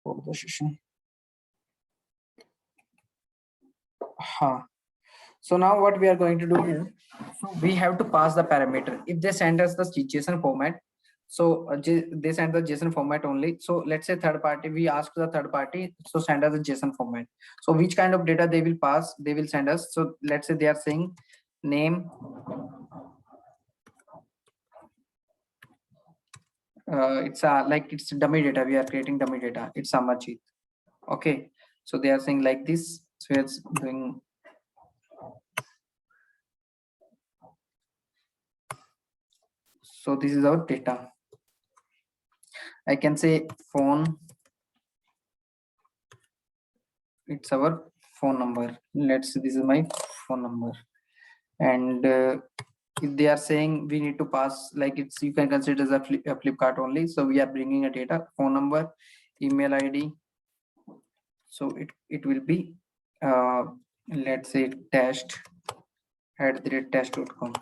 for the session. So now what we are going to do is, so we have to pass the parameter. If they send us the JSON format, so they send the JSON format only. So let's say third party, we ask the third party, so send us the JSON format. So which kind of data they will pass, they will send us. So let's say they are saying name, it's like it's dummy data. We are creating dummy data. It's Amarjit. Okay. So they are saying like this. So it's doing. So this is our data. I can say phone. It's our phone number. Let's see, this is my phone number. And if they are saying we need to pass, like it's, you can consider as a Flipkart only. So we are bringing a data, phone number, email ID. So it will be, let's say test@test.com.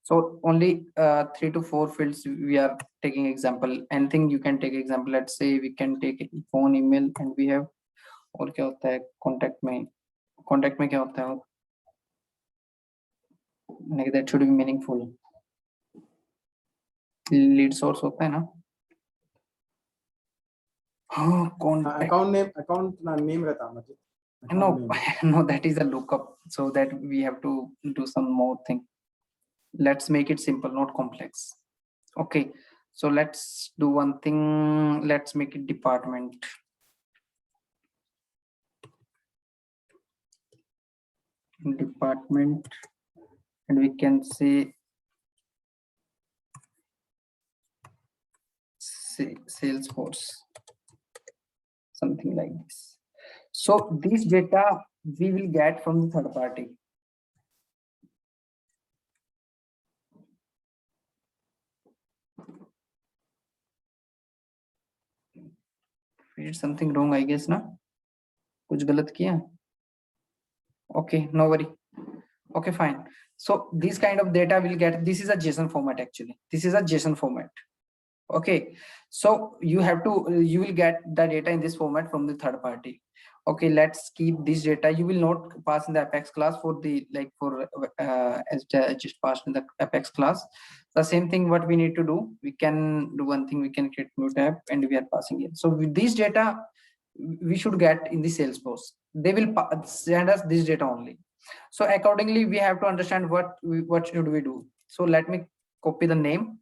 So only 3 to 4 fields we are taking example. Anything you can take example. Let's say we can take phone, email, and we have, और क्या होता है contact में क्या होता है, like that should be meaningful. Lead source होता है ना. account name रहता है. No, that is a lookup, so that we have to do some more thing. Let's make it simple, not complex. Okay, so let's do one thing. Let's make it department. And we can say Salesforce, something like this. So this data we will get from the third party. We did something wrong, I guess, na? कुछ गलत किया? Okay, no worry. Okay, fine. So this kind of data will get, this is a JSON format actually. This is a JSON format. Okay, so you will get the data in this format from the third party. Okay, let's keep this data. You will not pass in the Apex class for the, like for as just passed in the Apex class. The same thing what we need to do, we can do one thing, we can create new tab and we are passing it. So with this data, we should get in the Salesforce. They will send us this data only. So accordingly, we have to understand what should we do. So let me copy the name.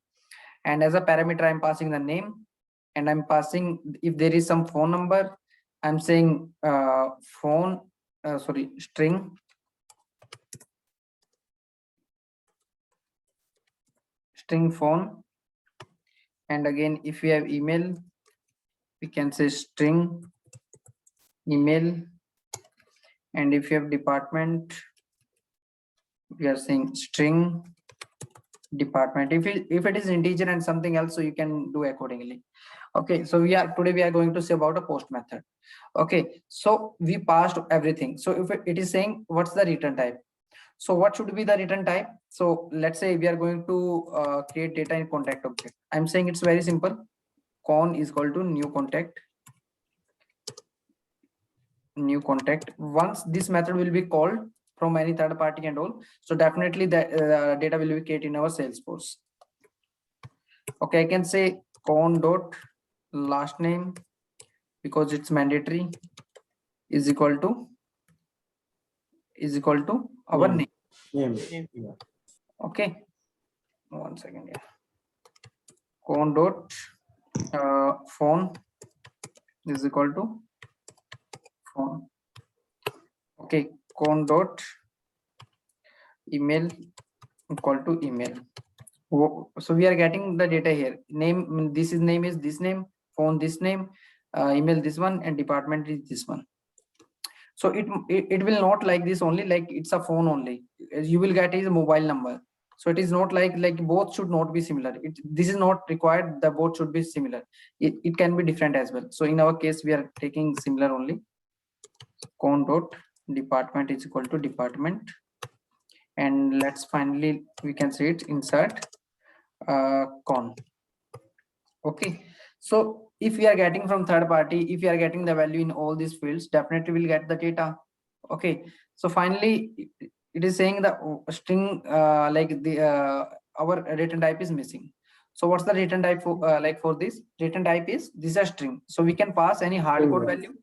And as a parameter, I'm passing the name, and I'm passing, if there is some phone number, I'm saying string phone. And again, if we have email, we can say string email. And if you have department, we are saying string department. If it is integer and something else, so you can do accordingly. Okay, so today we are going to say about a post method. Okay, so we passed everything. So if it is saying what's the return type, so what should be the return type? So let's say we are going to create data in contact object. I'm saying it's very simple. Con is equal to new contact. Once this method will be called from any third party and all, so definitely the data will be created in our Salesforce. Okay, I can say con dot last name, because it's mandatory, is equal to our name. Okay, 1 second. Yeah, con dot phone is equal to phone. Okay, con dot email equal to email. So we are getting the data here. Name, this is name is this name, phone this name, email this one, and department is this one. So it will not like this only, like it's a phone only. You will get is a mobile number. So it is not like both should not be similar. This is not required. The both should be similar. It can be different as well. So in our case, we are taking similar only. Con dot department is equal to department. And let's finally, we can say it insert con. Okay, so if we are getting from third party, if we are getting the value in all these fields, definitely we'll get the data. Okay, so finally it is saying the string like the our return type is missing. So what's the return type for like for this return type is this is a string, so we can pass any hard code value.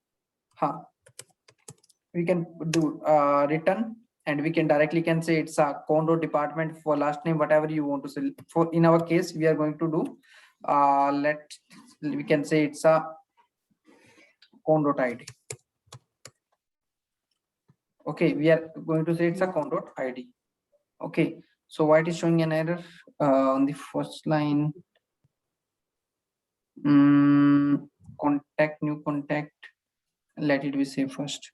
We can do return, and we can directly can say it's a condo department for last name, whatever you want to say. For in our case, we are going to do we can say it's a condo ID. Okay, we are going to say it's a condo ID. Okay, so why it is showing an error on the first line? Contact, new contact. Let it be saved first.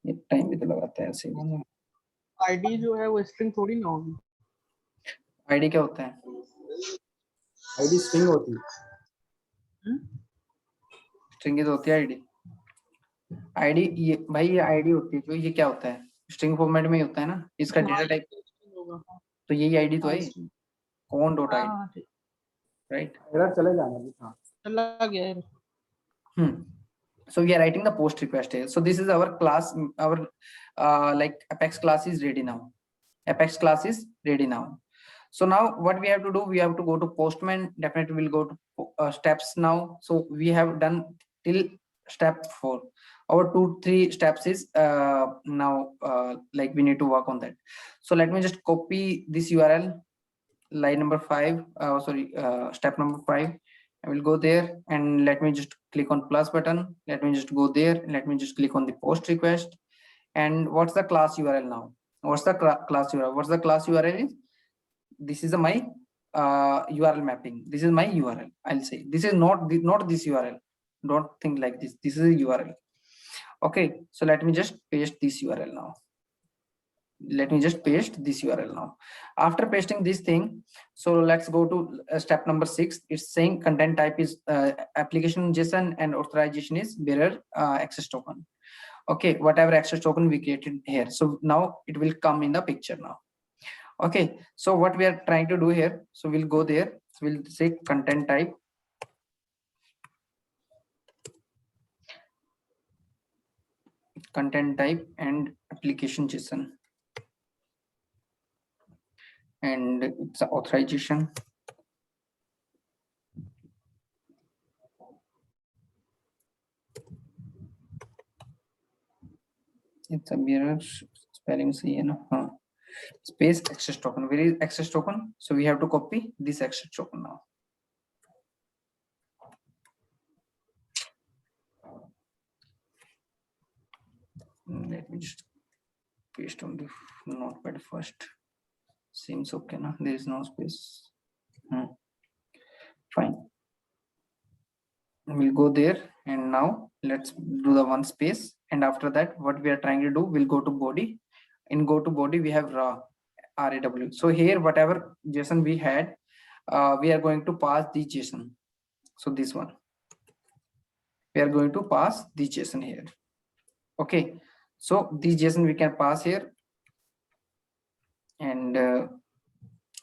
ये time भी तो लगाता है ऐसे। ID जो है वो string थोड़ी ना होगी। आईडी क्या होता है? आईडी स्ट्रिंग होती है। स्ट्रिंग तो होती है आईडी। आईडी ये भाई ये आईडी होती है, जो ये क्या होता है? स्ट्रिंग फॉर्मेट में ही होता है ना, इसका डेटा टाइप तो यही आईडी तो है कौन डॉट आईडी, राइट? एरर चले जाना जी। हाँ चला गया है। So we are writing the post request here. So this is our class, our like Apex class is ready now. Apex class is ready now. So now what we have to do, we have to go to Postman. Definitely we'll go to steps now. So we have done till step 4. Our 2-3 steps is now like we need to work on that. So let me just copy this URL, line number 5, step number 5. I will go there and let me just click on plus button. Let me just go there. Let me just click on the post request. And what's the class URL now? What's the class URL? What's the class URL is? This is my URL mapping. This is my URL. I'll say this is not this URL. Don't think like this. This is a URL. Okay, so let me just paste this URL now. Let me just paste this URL now. After pasting this thing, so let's go to step number 6. It's saying content type is application JSON and authorization is bearer access token. Okay, whatever access token we created here. So now it will come in the picture now. Okay, so what we are trying to do here, so we'll go there. So we'll say content type. Content type and application JSON. And it's an authorization. It's a bearer spelling C, you know, space access token. Where is access token? So we have to copy this access token now. Let me just paste on the notepad first. Seems okay now. There is no space. Fine. We'll go there, and now let's do the one space. And after that, what we are trying to do, we'll go to body. In go to body, we have raw RAW. So here, whatever JSON we had, we are going to pass the JSON. So this one, we are going to pass the JSON here. Okay, so this JSON we can pass here. And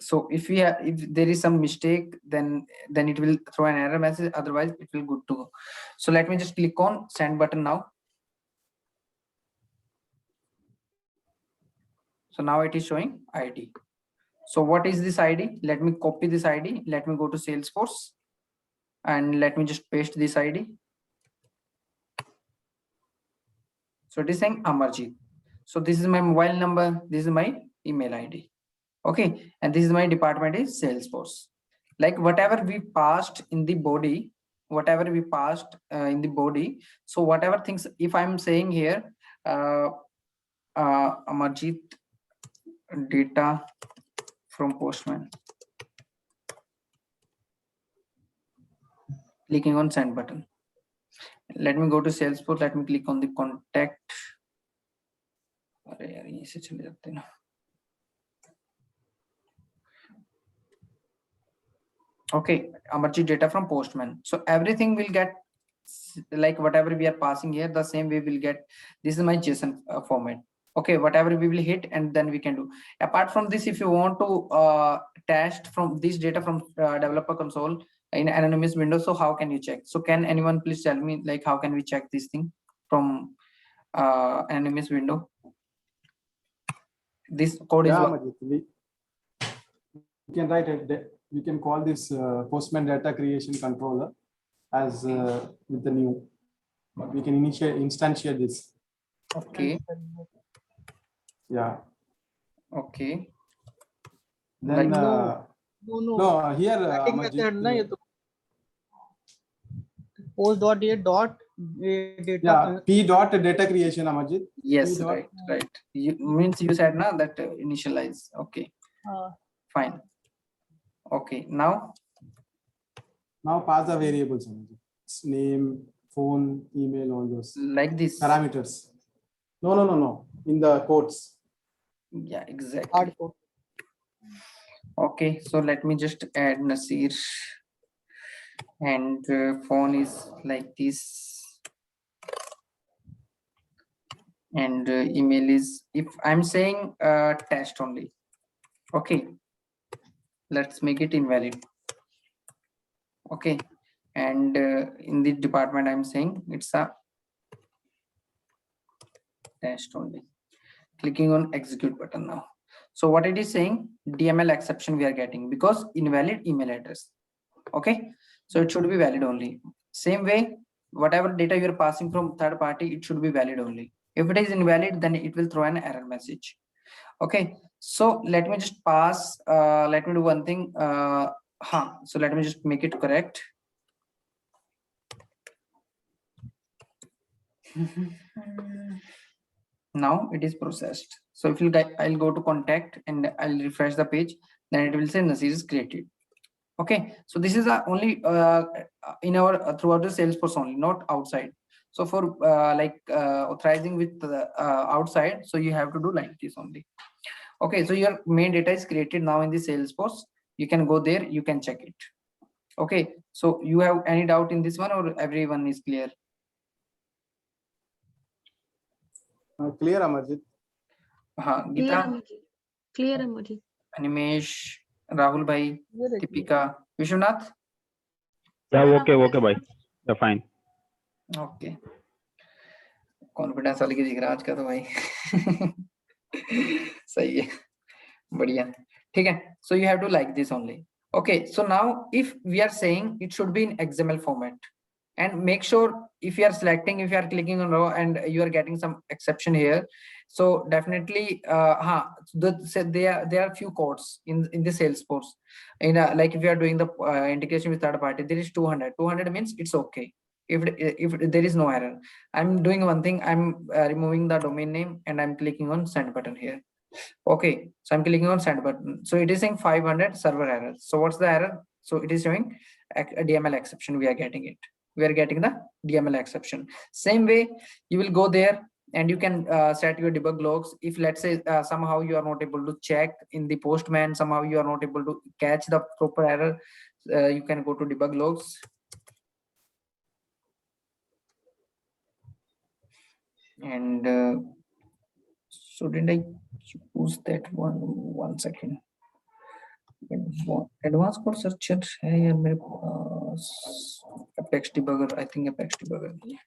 so if there is some mistake, then it will throw an error message. Otherwise, it will good to go. So let me just click on send button now. So now it is showing ID. So what is this ID? Let me copy this ID. Let me go to Salesforce and let me just paste this ID. So it is saying Amarjit. So this is my mobile number. This is my email ID. Okay, and this is my department is Salesforce. Like whatever we passed in the body, so whatever things, if I'm saying here, Amarjit data from Postman, clicking on send button. Let me go to Salesforce. Let me click on the contact. Okay, Amarjit data from Postman. So everything will get like whatever we are passing here, the same way we'll get. This is my JSON format. Okay, whatever we will hit, and then we can do. Apart from this, if you want to test from this data from developer console, in anonymous window. So how can you check? So can anyone please tell me, like, how can we check this thing from anonymous window? This code is Yeah, what? Majid, we can write it. We can call this Postman data creation controller as with the new. We can instantiate this. Okay. Yeah. Okay. Then No. here Static Amajit, method na ye to post.data dot data. yeah, p dot data creation, Amajit. Yes, P dot- right. You means you said na that initialize. Okay, fine. Okay, now Now pass the variables, Amajit. Name, phone, email, all those like this. parameters. No. In the quotes. Yeah, exactly. Hard code. Okay, so let me just add Nasir, and phone is like this, and email is, if I'm saying test only. Okay, let's make it invalid. Okay, and in the department I'm saying it's a test only. Clicking on execute button now. So what it is saying, DML exception we are getting because invalid email address. Okay, so it should be valid only. Same way, whatever data you are passing from third party, it should be valid only. If it is invalid, then it will throw an error message. Okay, so let me just pass, let me do one thing. So let me just make it correct. Now it is processed. So if you I'll go to contact and I'll refresh the page, then it will say Nasir is created. Okay, so this is only in our throughout the Salesforce only, not outside. So for authorizing with outside, so you have to do like this only. Okay, so your main data is created now in the Salesforce. You can go there, you can check it. Okay, so you have any doubt in this one, or everyone is clear? Clear, Amajit. Gita, Clear, Amajit. Animesh, Rahul bhai, Deepika, Vishwanath. Yeah, okay, bhai. Yeah, fine. Okay. Confidence वाले की दिख रहा है आज का तो भाई सही है बढ़िया ठीक है so you have to like this only. Okay, so now if we are saying it should be in XML format, and make sure if you are selecting, if you are clicking on row and you are getting some exception here, so definitely there are few codes in the Salesforce. In like if you are doing the integration with third party, there is 200 means it's okay. If there is no error, I'm doing one thing, I'm removing the domain name and I'm clicking on send button here. Okay, so I'm clicking on send button. So it is saying 500 server error. So what's the error? So it is showing a DML exception. We are getting it. We are getting the DML exception. Same way, you will go there and you can set your debug logs. If let's say somehow you are not able to check in the Postman, somehow you are not able to catch the proper error, you can go to debug logs. And so did I choose that one second? Advanced code searcher है यार मेरे पास Apex debugger, I think Apex debugger नहीं है.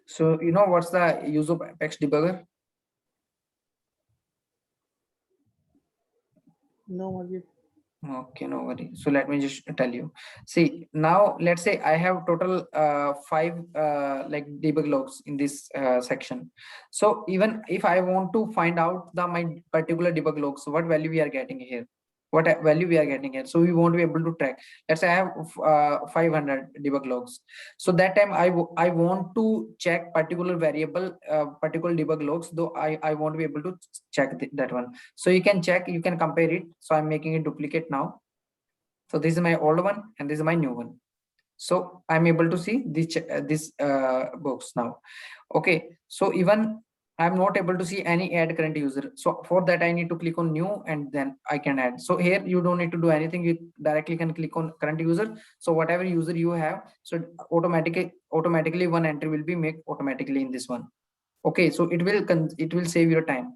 So you know what's the use of Apex debugger? No, Majid. Okay, no worry. So let me just tell you. See, now let's say I have total 5 like debug logs in this section. So even if I want to find out my particular debug logs, what value we are getting here, what value we are getting here, so we won't be able to track. Let's say I have 500 debug logs. So that time I want to check particular variable, particular debug logs, though I won't be able to check that one. So you can check, you can compare it. So I'm making a duplicate now. So this is my old one and this is my new one. So I'm able to see this box now. Okay, so even I'm not able to see any add current user. So for that, I need to click on new and then I can add. So here you don't need to do anything. You directly can click on current user. So whatever user you have, so automatically one entry will be made automatically in this one. Okay, so it will save your time.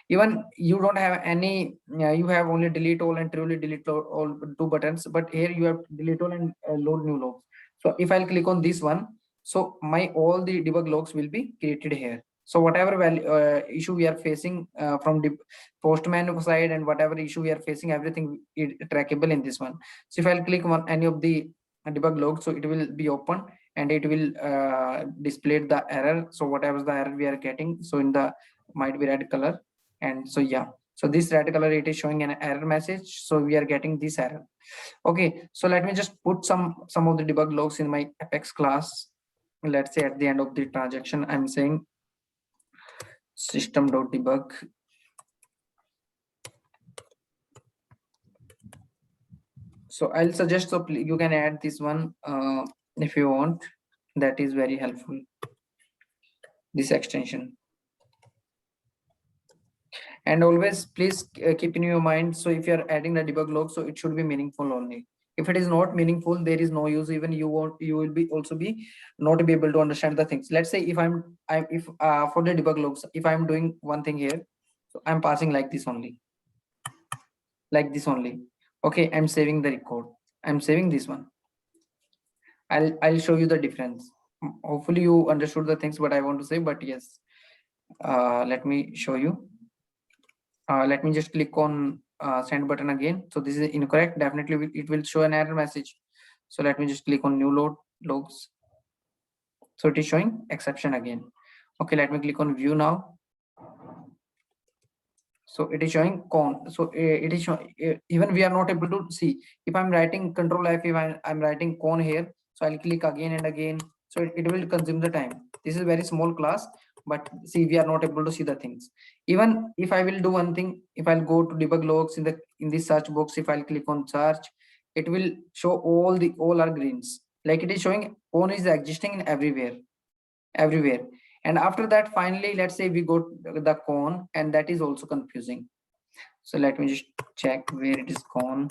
Even you don't have any, you have only delete all and truly delete all two buttons, but here you have delete all and load new logs. So if I'll click on this one, so my all the debug logs will be created here. So whatever value issue we are facing from the Postman side and whatever issue we are facing, everything is trackable in this one. So if I'll click on any of the debug logs, so it will be open and it will display the error. So whatever the error we are getting, so in the might be red color. And so yeah, so this red color, it is showing an error message, so we are getting this error. Okay, so let me just put some of the debug logs in my Apex class. Let's say at the end of the transaction, I'm saying system.debug. So I'll suggest, so you can add this one if you want. That is very helpful, this extension. And always please keep in your mind, so if you're adding the debug log, so it should be meaningful only. If it is not meaningful, there is no use. Even you will be also be not be able to understand the things. Let's say if if for the debug logs, if I'm doing one thing here, so I'm passing like this only, okay, I'm saving the record, I'm saving this one. I'll show you the difference. Hopefully you understood the things what I want to say, but yes, let me show you. Let me just click on send button again. So this is incorrect. Definitely it will show an error message. So let me just click on new logs. So it is showing exception again. Okay, let me click on view now. So it is showing con. So it is showing, even we are not able to see. If I'm writing control F, if I'm writing con here, so I'll click again and again. So it will consume the time. This is very small class, but see, we are not able to see the things. Even if I will do one thing, if I'll go to debug logs in the search box, if I'll click on search, it will show all are greens. Like it is showing con is existing in everywhere. And after that, finally, let's say we go to the con, and that is also confusing. So let me just check where it is con.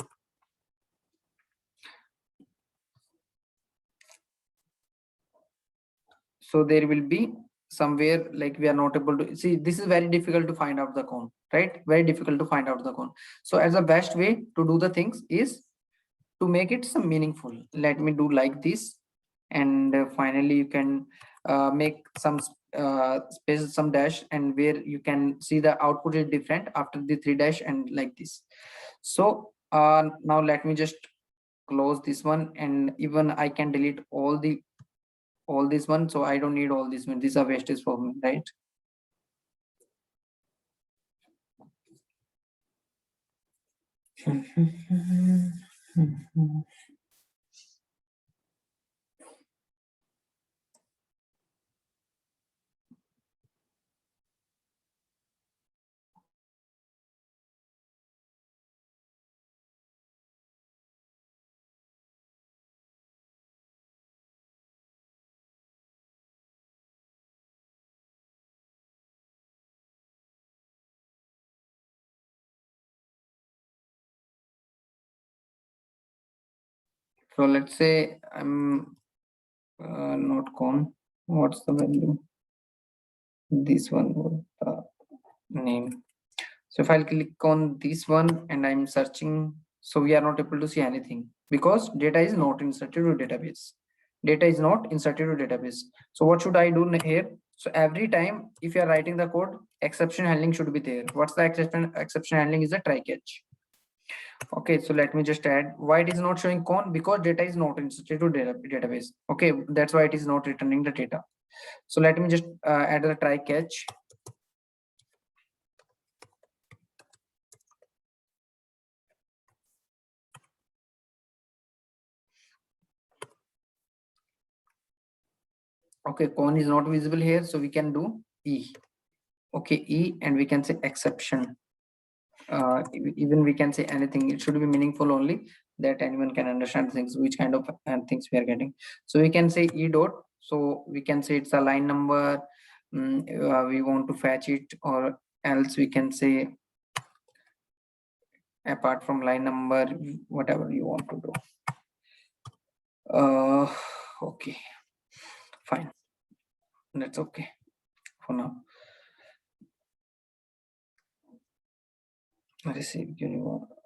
So there will be somewhere, like we are not able to see. This is very difficult to find out the con, right? Very difficult to find out the con. So as the best way to do the things is to make it some meaningful. Let me do like this, and finally you can make some space, some dash, and where you can see the output is different after the 3 dash and like this. So now let me just close this one, and even I can delete all this one. So I don't need all this one. These are wastage for me, right? So let's say I'm not con. What's the value? This one was the name. So if I'll click on this one and I'm searching, so we are not able to see anything because data is not inserted to database. Data is not inserted to database. So what should I do here? So every time if you are writing the code, exception handling should be there. What's the exception handling is a try catch. Okay, so let me just add why it is not showing con, because data is not inserted to database. Okay, that's why it is not returning the data. So let me just add a try catch. Okay, con is not visible here, so we can do E. Okay, E, and we can say exception. Even we can say anything. It should be meaningful only, that anyone can understand things, which kind of things we are getting. So we can say E dot. So we can say it's a line number, we want to fetch it, or else we can say apart from line number, whatever you want to do. Okay, fine, that's okay for now. Receive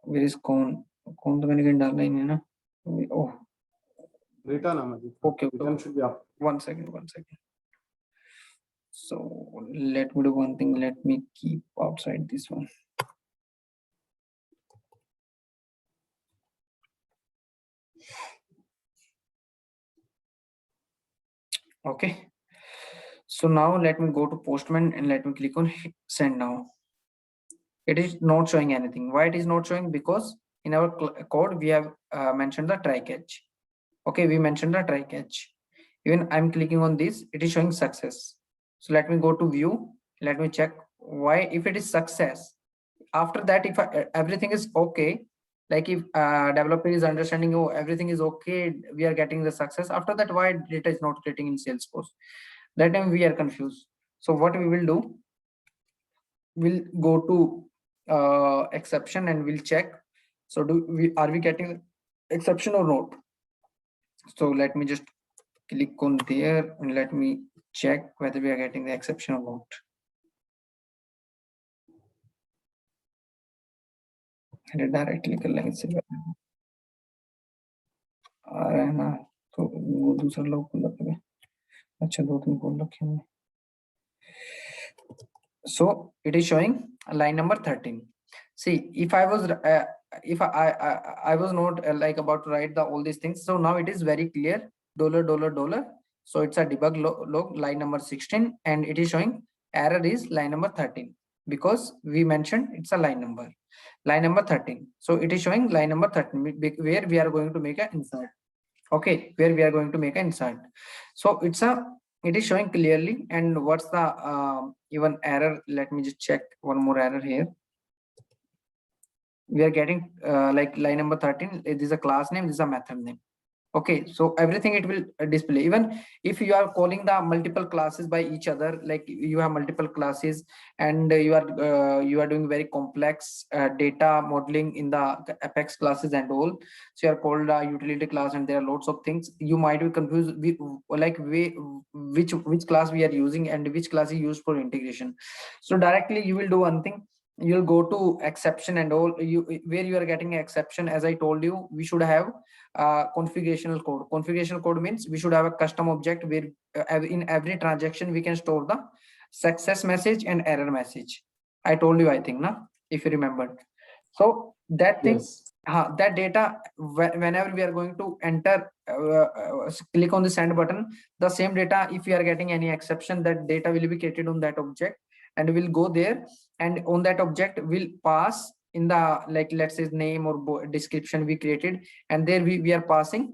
where is cone तो मैंने कहीं डाला ही नहीं ना. Oh, Return Amarjit. okay, Return should be up. one second. So let me do one thing. Let me keep outside this one. Okay. So now let me go to Postman and let me click on send now. It is not showing anything. Why it is not showing? Because in our code we have mentioned the try catch. Okay, we mentioned the try catch. Even I'm clicking on this, it is showing success. So let me go to view. Let me check why. If it is success, after that, if everything is okay, like if developer is understanding, oh, everything is okay, we are getting the success. After that, why data is not creating in Salesforce? That time we are confused. So what we will do, we'll go to exception and we'll check. So are we getting exception or not? So let me just click on there and let me check whether we are getting the exception or not. Directly कर लेंगे इससे आ रहा है ना, तो वो दूसरा लोग खोल रखे हैं. अच्छा 2-3 खोल रखे हैं. So it is showing line number 13. See, if I was I was not like about to write the all these things, so now it is very clear. $. So it's a debug log line number 16, and it is showing error is line number 13 because we mentioned it's a line number 13. So it is showing line number 13 where we are going to make an insert. Okay, where we are going to make an insert. So it is showing clearly. And what's the even error? Let me just check one more error here. We are getting like line number 13. This is a class name, this is a method name. Okay, so everything it will display. Even if you are calling the multiple classes by each other, like you have multiple classes and you are doing very complex data modeling in the Apex classes and all. So you are called a utility class and there are lots of things. You might be confused with like which class we are using and which class is used for integration. So directly you will do one thing. You'll go to exception and all. Where you are getting exception, as I told you, we should have configurational code. Configurational code means we should have a custom object where in every transaction we can store the success message and error message. I told you, I think, na, if you remember. So that thing, Yes. that data, whenever we are going to enter, click on the send button, the same data, if we are getting any exception, that data will be created on that object and will go there, and on that object will pass in the, like, let's say name or description we created, and there we are passing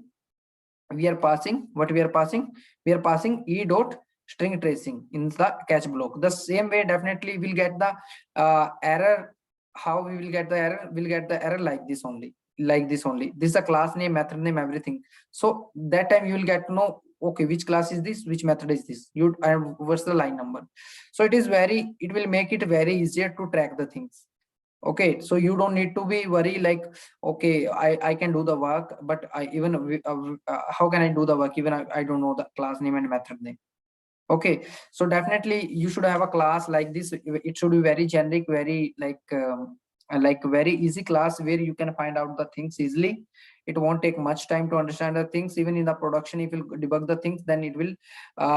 what we are passing e dot string tracing in the catch block. The same way definitely we'll get the error. How we will get the error? We'll get the error like this only. This is a class name, method name, everything. So that time you will get to know, okay, which class is this, which method is this, and what's the line number. So it will make it very easier to track the things. Okay, so you don't need to be worry like, okay, I can do the work, but how can I do the work even I don't know the class name and method name. Okay, so definitely you should have a class like this. It should be very generic, very like very easy class where you can find out the things easily. It won't take much time to understand the things. Even in the production, if you debug the things, then it will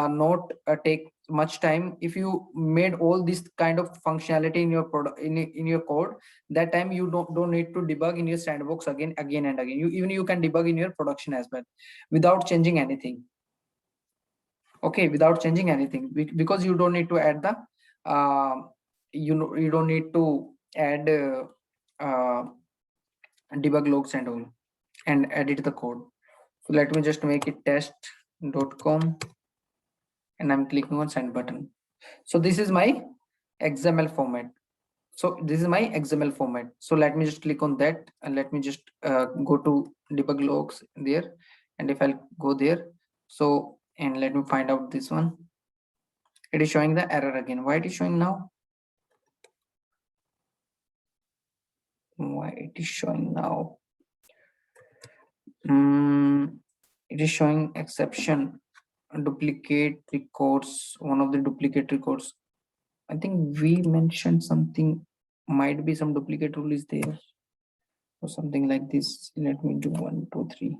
not take much time. If you made all this kind of functionality in your product in your code, that time you don't need to debug in your sandbox again and again. You can debug in your production as well without changing anything. Okay, without changing anything, because you don't need to add the you don't need to add debug logs and all and edit the code. So let me just make it test.com and I'm clicking on send button. So this is my XML format. So let me just click on that and let me just go to debug logs there, and if I'll go there, so and let me find out this one. it is showing the error again. Why it is showing now? Why it is showing now? It is showing exception, duplicate records, one of the duplicate records. I think we mentioned something, might be some duplicate rule is there or something like this. Let me do 1, 2, 3.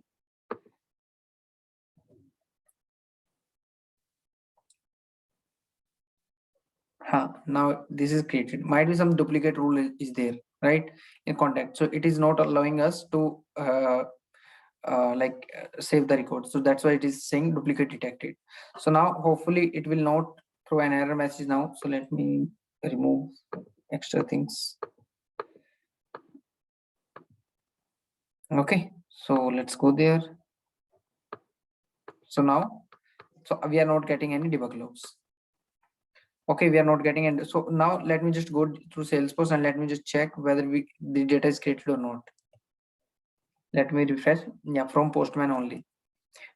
Now this is created. Might be some duplicate rule is there, right? In contact. So it is not allowing us to save the record. So that's why it is saying duplicate detected. So now hopefully it will not throw an error message now. So let me remove extra things. Okay, so let's go there. So now, so we are not getting any debug logs. Okay, we are not getting any. So now let me just go through Salesforce and let me just check whether the data is created or not. Let me refresh. Yeah, from Postman only.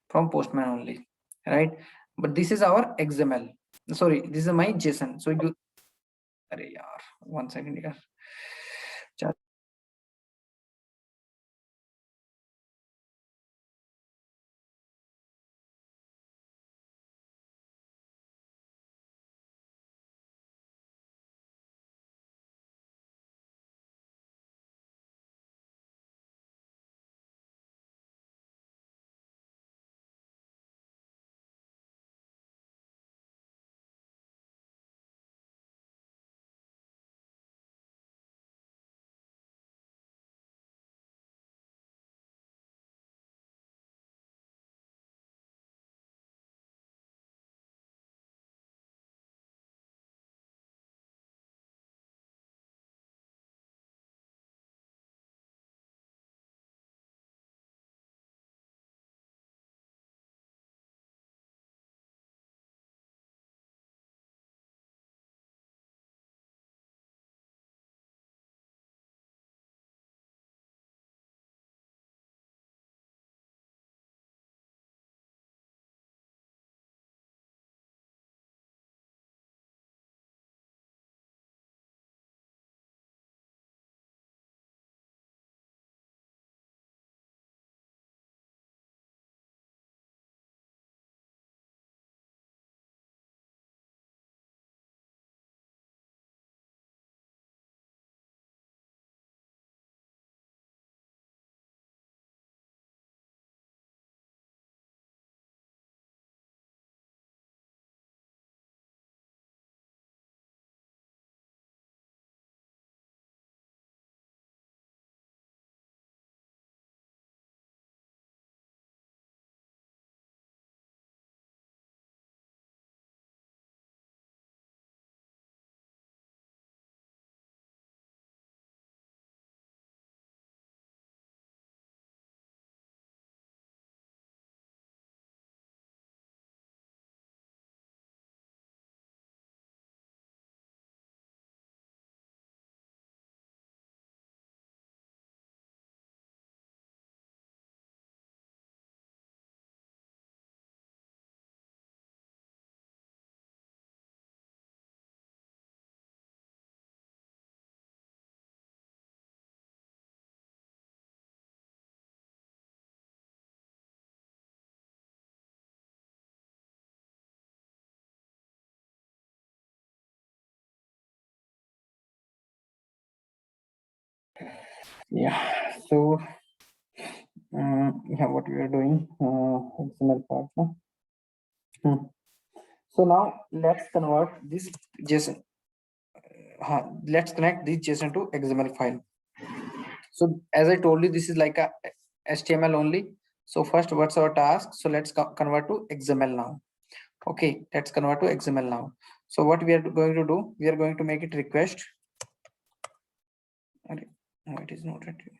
From Postman only, right? But this is our XML. Sorry, this is my JSON. So you, arey yaar, 1 second here. Yeah, so yeah, what we are doing, XML part. So now let's convert this JSON. Let's connect this JSON to XML file. So as I told you, this is like a HTML only. So first, what's our task? So let's convert to XML now. Okay, let's convert to XML now. So what we are going to do, we are going to make it request. No, it is not ready.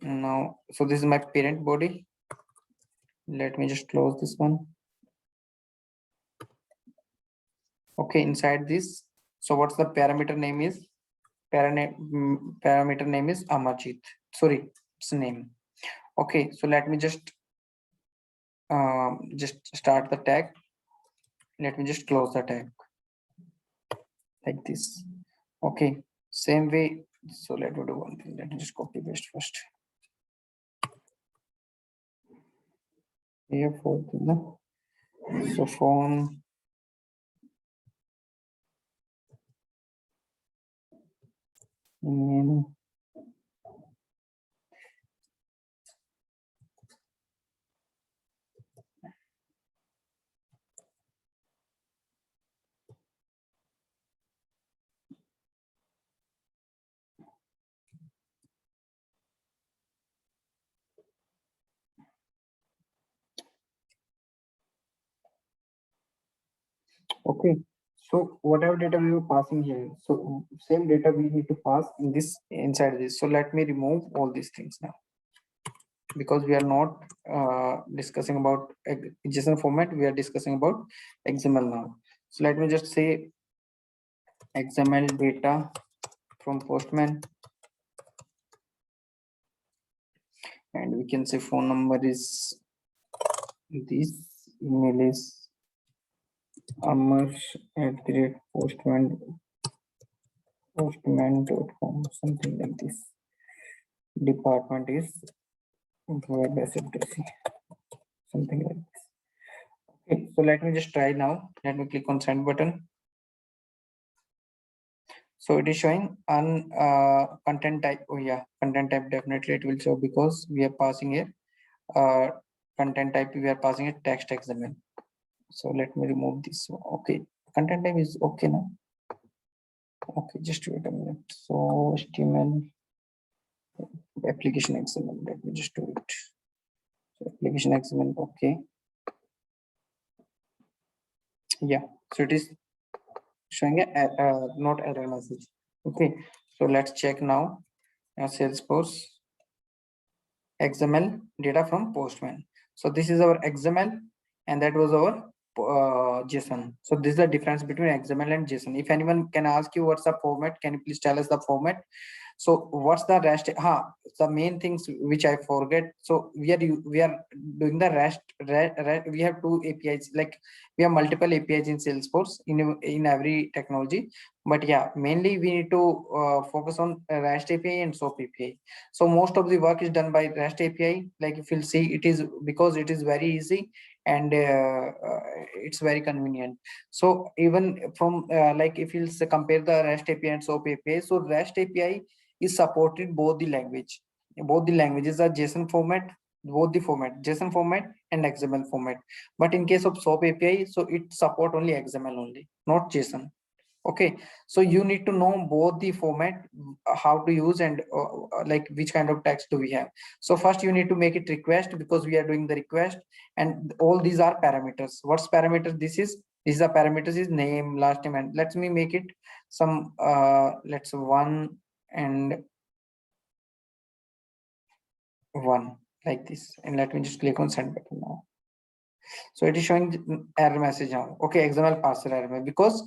Now, so this is my parent body. Let me just close this one. Okay, inside this, so what's the parameter name is? Parameter name is Amarjit. Sorry, it's name. Okay, so let me just just start the tag. Let me just close the tag like this. Okay, same way. So let me do one thing. Let me just copy paste first. Here for so phone. Email. Okay, so whatever data we were passing here, so same data we need to pass in this inside this. So let me remove all these things now, because we are not discussing about JSON format. We are discussing about XML now. So let me just say XML data from Postman, and we can say phone number is this, email is amarsh@postman.com, something like this. Department is WebAssembly, something like this. Okay, so let me just try now. Let me click on send button. So it is showing on content type. Oh yeah, content type definitely it will show, because we are passing a content type. We are passing a text XML. So let me remove this. Okay, content type is okay now. Okay, just wait a minute. So HTML application XML. Let me just do it. So application XML. Okay. Yeah. So it is showing a not error message. Okay. So let's check now. Salesforce XML data from Postman. So this is our XML, and that was our JSON. So this is the difference between XML and JSON. If anyone can ask you what's the format, can you please tell us the format? So what's the REST? The main things which I forget. So we are doing the REST. We have two APIs. Like we have multiple APIs in Salesforce in every technology. But yeah, mainly we need to focus on REST API and SOAP API. So most of the work is done by REST API. Like if you'll see, it is because it is very easy, and it's very convenient. So even from like if you'll compare the REST API and SOAP API, so REST API is supported both the language. Both the languages are JSON format, both the format, JSON format and XML format. But in case of SOAP API, so it support only XML only, not JSON. Okay, so you need to know both the format, how to use, and like which kind of text do we have. So first you need to make it request, because we are doing the request, and all these are parameters. What's parameters? This is a parameters is name, last name, and let me make it some let's one and one like this, and let me just click on send button now. So it is showing error message now. Okay, XML parser error, because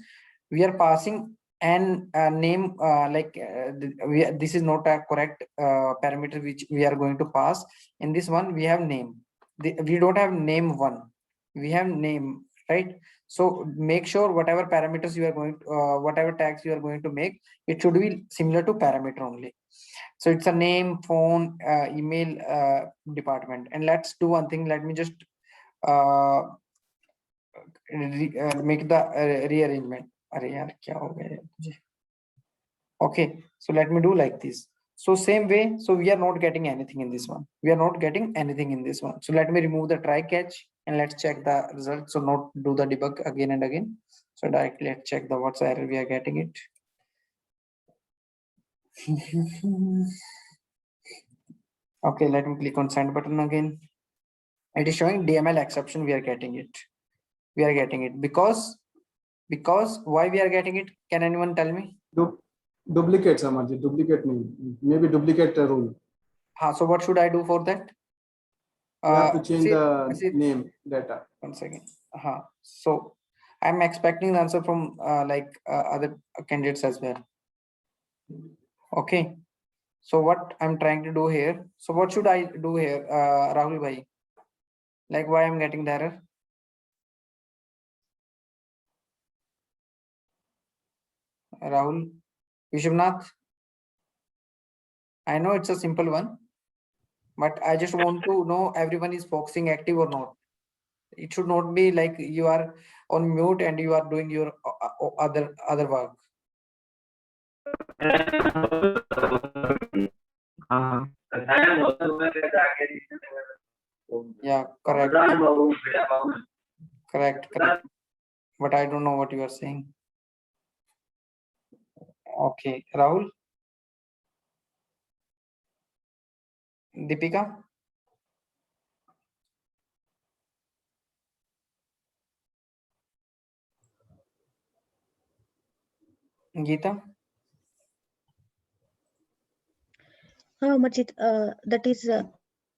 we are passing an name this is not a correct parameter which we are going to pass. In this one we have name. We don't have name one, we have name, right? So make sure whatever parameters you are going to, whatever tags you are going to make, it should be similar to parameter only. So it's a name, phone, email, department. And let's do one thing. Let me just make the rearrangement. अरे यार क्या हो गया मुझे? Okay, so let me do like this. So same way, so we are not getting anything in this one. We are not getting anything in this one. So let me remove the try catch, and let's check the result. So not do the debug again and again. So directly let's check the what's the error we are getting it. Okay, let me click on send button again. It is showing DML exception. We are getting it. We are getting it because why we are getting it? Can anyone tell me? Duplicate, Samarji. Duplicate name. Maybe duplicate rule. So what should I do for that? You have to change the name data. One second. So I'm expecting the answer from other candidates as well. Okay. So what I'm trying to do here. So what should I do here, Rahul bhai? Like why I'm getting the error? Rahul, Vishwanath. I know it's a simple one, but I just want to know everyone is focusing active or not. It should not be like you are on mute and you are doing your other work. Yeah, correct. Correct. But I don't know what you are saying. Okay, Rahul. Deepika. Geeta. Majid, that is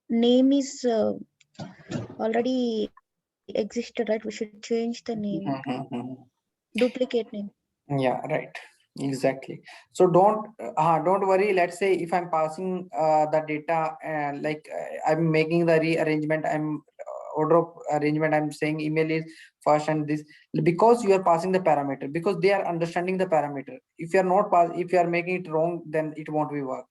name is already existed, right? We should change the name, duplicate name. Yeah, right. Exactly. So don't worry. Let's say if I'm passing the data and I'm making the rearrangement, I'm order of arrangement, I'm saying email is first and this, because you are passing the parameter, because they are understanding the parameter. If you are not if you are making it wrong, then it won't be work.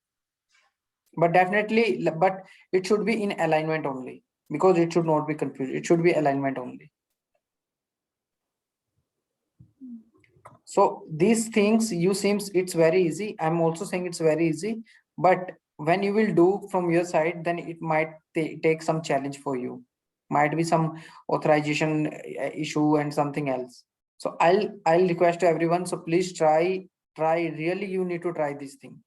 But definitely, but it should be in alignment only, because it should not be confused. It should be alignment only. So these things you seems it's very easy. I'm also saying it's very easy, but when you will do from your side, then it might take some challenge for you. Might be some authorization issue and something else. So I'll request to everyone. So please try. Really, you need to try this thing.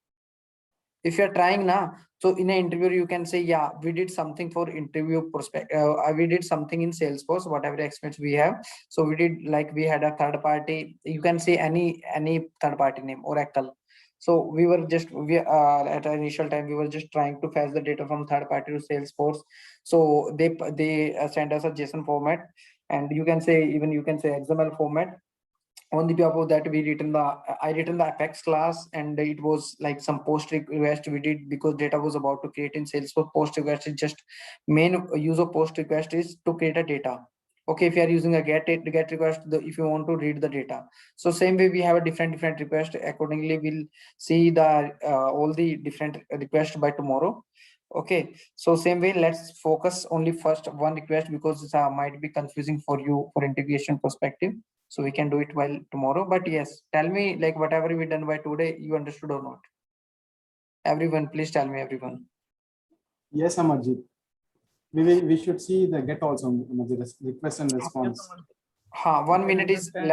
If you're trying now, so in an interview you can say, yeah, we did something for interview perspective. We did something in Salesforce, whatever experience we have. So we did, like, we had a third party. You can say any third party name, Oracle. So we were just at our initial time we were just trying to fetch the data from third party to Salesforce. So they send us a JSON format, and you can say XML format. On the behalf of that, I written the Apex class, and it was like some post request we did, because data was about to create in Salesforce. Post request is just main use of post request is to create a data. Okay, if you are using a get request, if you want to read the data. So same way we have a different request. Accordingly, we'll see the all the different requests by tomorrow. Okay, so same way, let's focus only first one request, because it might be confusing for you for integration perspective. So we can do it while tomorrow. But yes, tell me, like, whatever we done by today, you understood or not? Everyone, please tell me, everyone. Yes, Amarjit. We should see the get also, Amarjit, request and response. 1 minute is left.